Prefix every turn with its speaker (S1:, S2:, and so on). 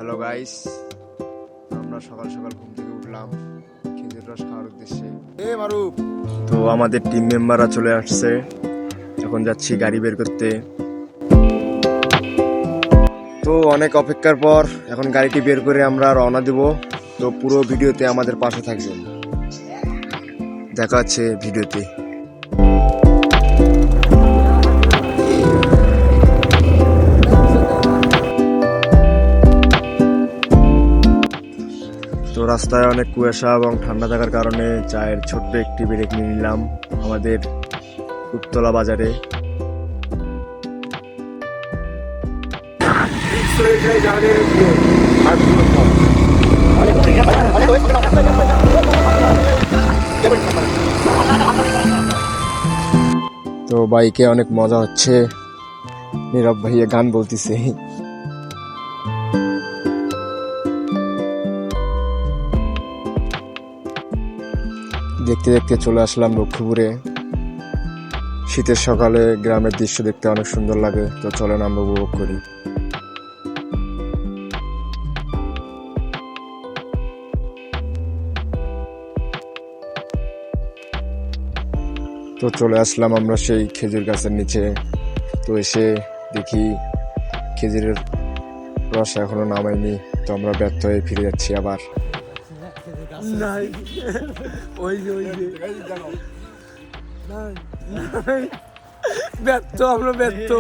S1: Hello guys, আমরা সকাল সকাল ঘুম থেকে উঠলাম খেজুর রস খাওয়ার উদ্দেশ্যে। তো আমাদের টিম মেম্বাররা চলে আসছে, এখন যাচ্ছি গাড়ি বের করতে। তো অনেক অপেক্ষার পর এখন গাড়িটি বের করে আমরা রওনা দেব। তো পুরো ভিডিওতে আমাদের পাশে থাকবেন, দেখা হচ্ছে ভিডিওতে। তো রাস্তায় অনেক কুয়াশা এবং ঠান্ডা থাকার কারণে চায়ের ছোট্ট একটি ব্রেক নিয়ে নিলাম আমাদের উত্তলা বাজারে। তো বাইকে অনেক মজা হচ্ছে, নীরব ভাইয়া গান বলতেছে। দেখতে দেখতে চলে আসলাম লক্ষ্মীপুরে। শীতের সকালে গ্রামের দৃশ্য দেখতে অনেক সুন্দর লাগে, তো চলেন আমরা উপভোগ করি। তো চলে আসলাম আমরা সেই খেজুর গাছের নিচে। তো এসে দেখি খেজুরের রস এখনো নামায়নি, তো আমরা ব্যর্থ হয়ে ফিরে যাচ্ছি আবার।
S2: ব্যর্থ আমরা ব্যর্থ।